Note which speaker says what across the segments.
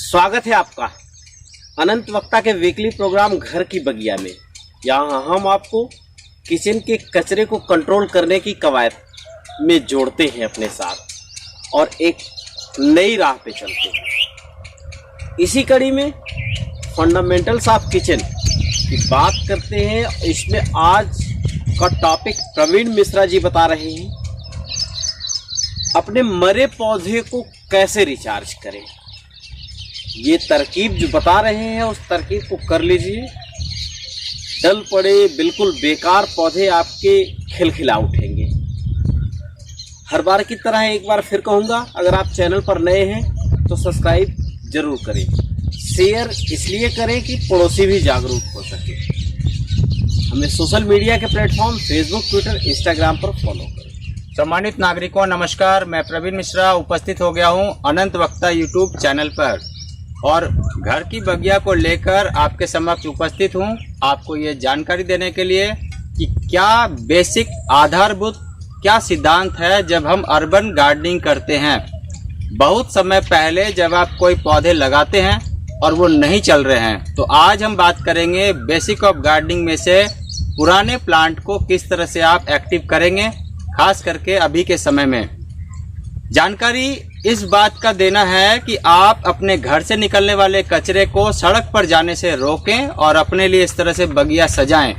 Speaker 1: स्वागत है आपका अनंत वक्ता के वीकली प्रोग्राम घर की बगिया में। यहाँ हम आपको किचन के कचरे को कंट्रोल करने की कवायद में जोड़ते हैं अपने साथ और एक नई राह पे चलते हैं। इसी कड़ी में फंडामेंटल्स ऑफ किचन की बात करते हैं। इसमें आज का टॉपिक प्रवीण मिश्रा जी बता रहे हैं, अपने मरे पौधे को कैसे रिचार्ज करें। ये तरकीब जो बता रहे हैं उस तरकीब को कर लीजिए। डल पड़े बिल्कुल बेकार पौधे आपके खिलखिला उठेंगे। हर बार की तरह एक बार फिर कहूँगा, अगर आप चैनल पर नए हैं तो सब्सक्राइब जरूर करें, शेयर इसलिए करें कि पड़ोसी भी जागरूक हो सके। हमें सोशल मीडिया के प्लेटफॉर्म फेसबुक, ट्विटर, इंस्टाग्राम पर फॉलो करें।
Speaker 2: सम्मानित नागरिकों नमस्कार, मैं प्रवीण मिश्रा उपस्थित हो गया हूं अनंत वक्ता यूट्यूब चैनल पर और घर की बगिया को लेकर आपके समक्ष उपस्थित हूं आपको ये जानकारी देने के लिए कि क्या बेसिक आधारभूत क्या सिद्धांत है जब हम अर्बन गार्डनिंग करते हैं। बहुत समय पहले जब आप कोई पौधे लगाते हैं और वो नहीं चल रहे हैं, तो आज हम बात करेंगे बेसिक ऑफ गार्डनिंग में से पुराने प्लांट को किस तरह से आप एक्टिव करेंगे, खास करके अभी के समय में। जानकारी इस बात का देना है कि आप अपने घर से निकलने वाले कचरे को सड़क पर जाने से रोकें और अपने लिए इस तरह से बगिया सजाएं।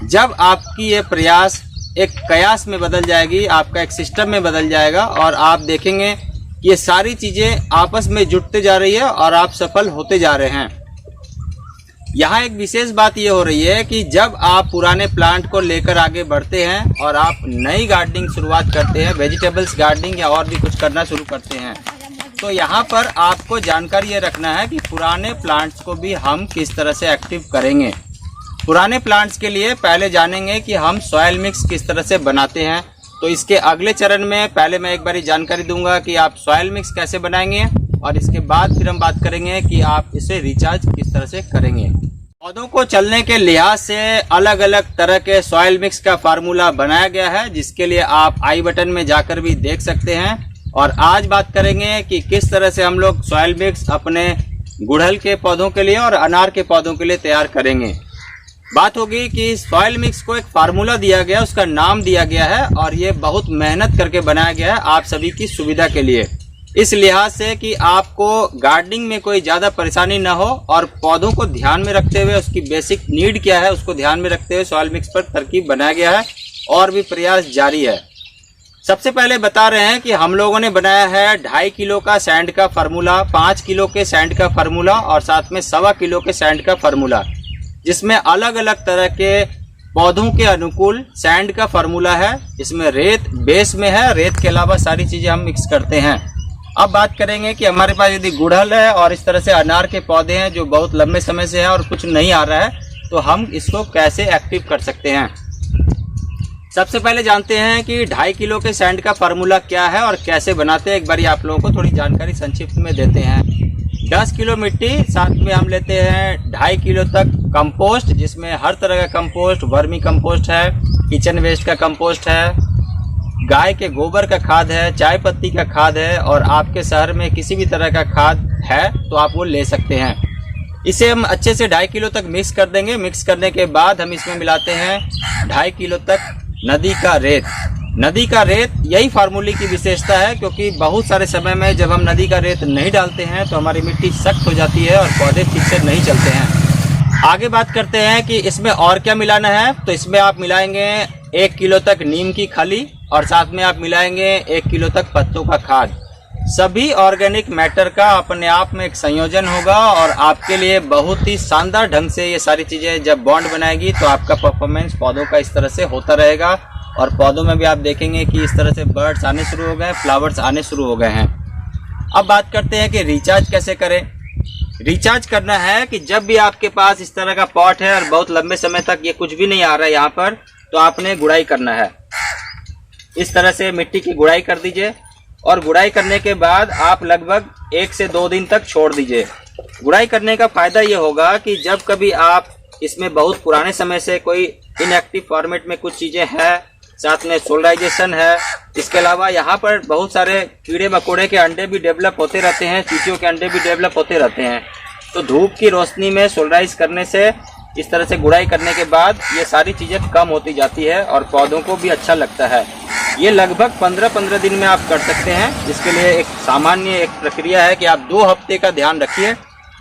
Speaker 2: जब आपकी ये प्रयास एक कयास में बदल जाएगी, आपका एक सिस्टम में बदल जाएगा और आप देखेंगे कि ये सारी चीजें आपस में जुड़ते जा रही है और आप सफल होते जा रहे हैं। यहाँ एक विशेष बात ये हो रही है कि जब आप पुराने प्लांट को लेकर आगे बढ़ते हैं और आप नई गार्डनिंग शुरुआत करते हैं, वेजिटेबल्स गार्डनिंग या और भी कुछ करना शुरू करते हैं, तो यहाँ पर आपको जानकारी ये रखना है कि पुराने प्लांट्स को भी हम किस तरह से एक्टिव करेंगे। पुराने प्लांट्स के लिए पहले जानेंगे कि हम सॉयल मिक्स किस तरह से बनाते हैं। तो इसके अगले चरण में पहले मैं एक बारी जानकारी दूंगा कि आप सॉयल मिक्स कैसे बनाएंगे और इसके बाद फिर हम बात करेंगे कि आप इसे रिचार्ज किस तरह से करेंगे। पौधों को चलने के लिहाज से अलग अलग तरह के सॉयल मिक्स का फार्मूला बनाया गया है, जिसके लिए आप आई बटन में जाकर भी देख सकते हैं। और आज बात करेंगे कि किस तरह से हम लोग सॉयल मिक्स अपने गुड़हल के पौधों के लिए और अनार के पौधों के लिए तैयार करेंगे। बात होगी कि सॉयल मिक्स को एक फार्मूला दिया गया, उसका नाम दिया गया है और ये बहुत मेहनत करके बनाया गया है आप सभी की सुविधा के लिए, इस लिहाज से कि आपको गार्डनिंग में कोई ज़्यादा परेशानी ना हो और पौधों को ध्यान में रखते हुए उसकी बेसिक नीड क्या है उसको ध्यान में रखते हुए सॉयल मिक्स पर तरकीब बनाया गया है और भी प्रयास जारी है। सबसे पहले बता रहे हैं कि हम लोगों ने बनाया है 2.5 किलो का सैंड का फार्मूला, 5 किलो के सैंड का फार्मूला और साथ में 1.25 किलो के सैंड का फार्मूला, जिसमें अलग अलग तरह के पौधों के अनुकूल सैंड का फार्मूला है। इसमें रेत बेस में है, रेत के अलावा सारी चीजें हम मिक्स करते हैं। अब बात करेंगे कि हमारे पास यदि गुड़हल है और इस तरह से अनार के पौधे हैं जो बहुत लंबे समय से है और कुछ नहीं आ रहा है, तो हम इसको कैसे एक्टिव कर सकते हैं। सबसे पहले जानते हैं कि 2.5 किलो के सैंड का फार्मूला क्या है और कैसे बनाते हैं। एक बार आप लोगों को थोड़ी जानकारी संक्षिप्त में देते हैं। 10 किलो मिट्टी, साथ में हम लेते हैं 2.5 किलो तक कंपोस्ट, जिसमें हर तरह का कंपोस्ट, वर्मी कंपोस्ट है, किचन वेस्ट का कंपोस्ट है, गाय के गोबर का खाद है, चाय पत्ती का खाद है और आपके शहर में किसी भी तरह का खाद है तो आप वो ले सकते हैं। इसे हम अच्छे से 2.5 किलो तक मिक्स कर देंगे। मिक्स करने के बाद हम इसमें मिलाते हैं 2.5 किलो तक नदी का रेत। नदी का रेत यही फार्मूले की विशेषता है, क्योंकि बहुत सारे समय में जब हम नदी का रेत नहीं डालते हैं तो हमारी मिट्टी सख्त हो जाती है और पौधे ठीक से नहीं चलते हैं। आगे बात करते हैं कि इसमें और क्या मिलाना है। तो इसमें आप मिलाएंगे 1 किलो तक नीम की खली और साथ में आप मिलाएंगे 1 किलो तक पत्तों का खाद। सभी ऑर्गेनिक मैटर का अपने आप में एक संयोजन होगा और आपके लिए बहुत ही शानदार ढंग से ये सारी चीज़ें जब बॉन्ड बनाएगी तो आपका परफॉर्मेंस पौधों का इस तरह से होता रहेगा। और पौधों में भी आप देखेंगे कि इस तरह से बर्ड्स आने शुरू हो गए, फ्लावर्स आने शुरू हो गए हैं। अब बात करते हैं कि रिचार्ज कैसे करें। रिचार्ज करना है कि जब भी आपके पास इस तरह का पॉट है और बहुत लंबे समय तक ये कुछ भी नहीं आ रहा है यहाँ पर, तो आपने गुड़ाई करना है। इस तरह से मिट्टी की गुड़ाई कर दीजिए और गुड़ाई करने के बाद आप लगभग 1 से 2 दिन तक छोड़ दीजिए। गुड़ाई करने का फायदा ये होगा कि जब कभी आप इसमें बहुत पुराने समय से कोई इनएक्टिव फॉर्मेट में कुछ चीज़ें हैं, साथ में सोलराइजेशन है। इसके अलावा यहाँ पर बहुत सारे कीड़े मकोड़े के अंडे भी डेवलप होते रहते हैं, चींटियों के अंडे भी डेवलप होते रहते हैं। तो धूप की रोशनी में सोलराइज करने से, इस तरह से गुड़ाई करने के बाद ये सारी चीज़ें कम होती जाती है और पौधों को भी अच्छा लगता है। ये लगभग 15-15 दिन में आप कर सकते हैं। इसके लिए एक सामान्य एक प्रक्रिया है कि आप 2 हफ्ते का ध्यान रखिए।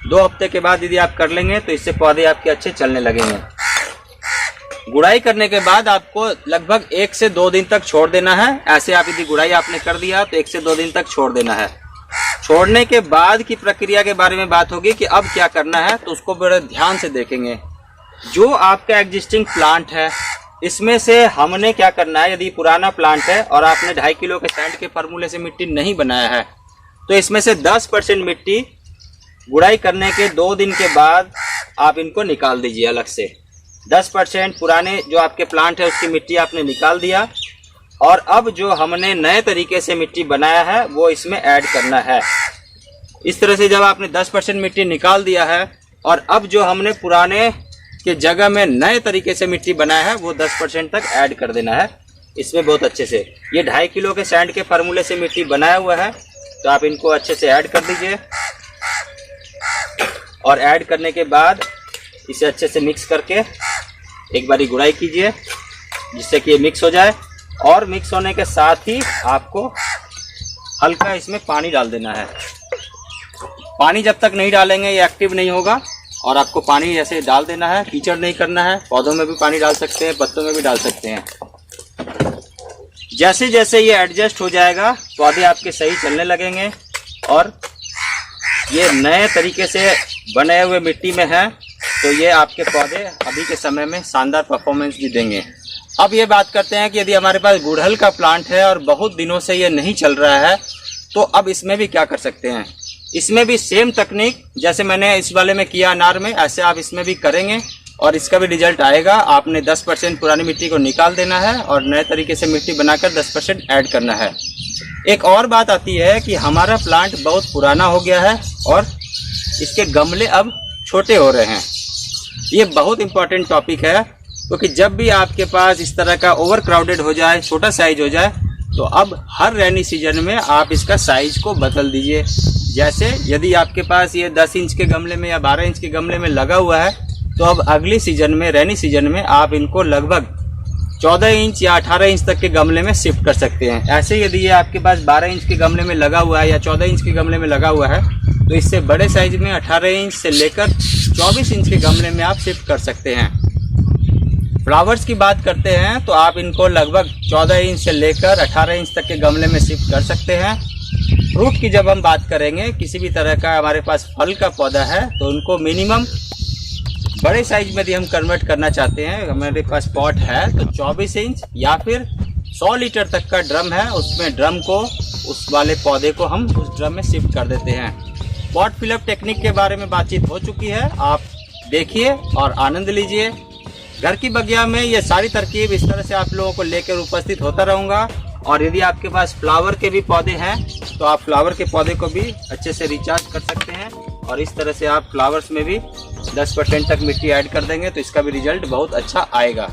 Speaker 2: 2 हफ्ते के बाद यदि आप कर लेंगे तो इससे पौधे आपके अच्छे चलने लगेंगे। गुड़ाई करने के बाद आपको लगभग 1 से 2 दिन तक छोड़ देना है। ऐसे आप यदि गुड़ाई आपने कर दिया तो 1 से 2 दिन तक छोड़ देना है। छोड़ने के बाद की प्रक्रिया के बारे में बात होगी कि अब क्या करना है, तो उसको बड़े ध्यान से देखेंगे। जो आपका एग्जिस्टिंग प्लांट है, इसमें से हमने क्या करना है, यदि पुराना प्लांट है और आपने 2.5 किलो के सैंड के फार्मूले से मिट्टी नहीं बनाया है, तो इसमें से 10% मिट्टी गुड़ाई करने के 2 दिन के बाद आप इनको निकाल दीजिए अलग से। 10% पुराने जो आपके प्लांट है उसकी मिट्टी आपने निकाल दिया और अब जो हमने नए तरीके से मिट्टी बनाया है वो इसमें ऐड करना है। इस तरह से जब आपने 10% मिट्टी निकाल दिया है और अब जो हमने पुराने के जगह में नए तरीके से मिट्टी बनाया है वो 10% तक ऐड कर देना है इसमें बहुत अच्छे से। ये 2.5 किलो के सैंड के फार्मूले से मिट्टी बनाया हुआ है, तो आप इनको अच्छे से ऐड कर दीजिए और ऐड करने के बाद इसे अच्छे से मिक्स करके एक बारी गुड़ाई कीजिए जिससे कि ये मिक्स हो जाए। और मिक्स होने के साथ ही आपको हल्का इसमें पानी डाल देना है। पानी जब तक नहीं डालेंगे ये एक्टिव नहीं होगा और आपको पानी ऐसे डाल देना है, कीचड़ नहीं करना है। पौधों में भी पानी डाल सकते हैं, पत्तों में भी डाल सकते हैं। जैसे जैसे ये एडजस्ट हो जाएगा पौधे आपके सही चलने लगेंगे और ये नए तरीके से बने हुए मिट्टी में है, तो ये आपके पौधे अभी के समय में शानदार परफॉर्मेंस भी देंगे। अब ये बात करते हैं कि यदि हमारे पास गुड़हल का प्लांट है और बहुत दिनों से ये नहीं चल रहा है, तो अब इसमें भी क्या कर सकते हैं। इसमें भी सेम तकनीक जैसे मैंने इस वाले में किया अनार में, ऐसे आप इसमें भी करेंगे और इसका भी रिजल्ट आएगा। आपने 10% पुरानी मिट्टी को निकाल देना है और नए तरीके से मिट्टी बनाकर 10% ऐड करना है। एक और बात आती है कि हमारा प्लांट बहुत पुराना हो गया है और इसके गमले अब छोटे हो रहे हैं। ये बहुत इंपॉर्टेंट टॉपिक है, क्योंकि जब भी आपके पास इस तरह का ओवर क्राउडेड हो जाए, छोटा साइज हो जाए, तो अब हर रेनी सीजन में आप इसका साइज को बदल दीजिए। जैसे यदि आपके पास ये 10 इंच के गमले में या 12 इंच के गमले में लगा हुआ है, तो अब अगली सीजन में, रेनी सीजन में आप इनको लगभग 14 इंच या 18 इंच तक के गमले में शिफ्ट कर सकते हैं। ऐसे यदि ये आपके पास 12 इंच के गमले में लगा हुआ है या 14 इंच के गमले में लगा हुआ है, तो इससे बड़े साइज में 18 इंच से लेकर 24 इंच के गमले में आप शिफ्ट कर सकते हैं। फ्लावर्स की बात करते हैं तो आप इनको लगभग 14 इंच से लेकर 18 इंच तक के गमले में शिफ्ट कर सकते हैं। फ्रूट की जब हम बात करेंगे, किसी भी तरह का हमारे पास फल का पौधा है, तो उनको मिनिमम बड़े साइज में यदि हम कन्वर्ट करना चाहते हैं, हमारे पास पॉट है तो 24 इंच या फिर 100 लीटर तक का ड्रम है, उसमें ड्रम को, उस वाले पौधे को हम उस ड्रम में शिफ्ट कर देते हैं। पॉट फिलअप टेक्निक के बारे में बातचीत हो चुकी है, आप देखिए और आनंद लीजिए। घर की बगिया में ये सारी तरकीब इस तरह से आप लोगों को लेकर उपस्थित होता रहूँगा। और यदि आपके पास फ्लावर के भी पौधे हैं तो आप फ्लावर के पौधे को भी अच्छे से रिचार्ज कर सकते हैं और इस तरह से आप फ्लावर्स में भी 10% तक मिट्टी ऐड कर देंगे तो इसका भी रिजल्ट बहुत अच्छा आएगा।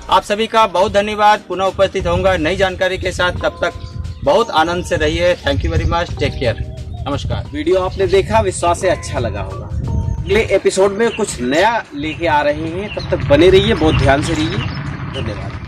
Speaker 2: आप सभी का बहुत धन्यवाद। पुनः उपस्थित होऊंगा नई जानकारी के साथ, तब तक बहुत आनंद से रहिए। Thank you very much, take care, नमस्कार।
Speaker 1: वीडियो आपने देखा, विश्वास है अच्छा लगा होगा। अगले एपिसोड में कुछ नया लेके आ रहे हैं, तब तक बने रहिए, बहुत ध्यान से रहिए। धन्यवाद।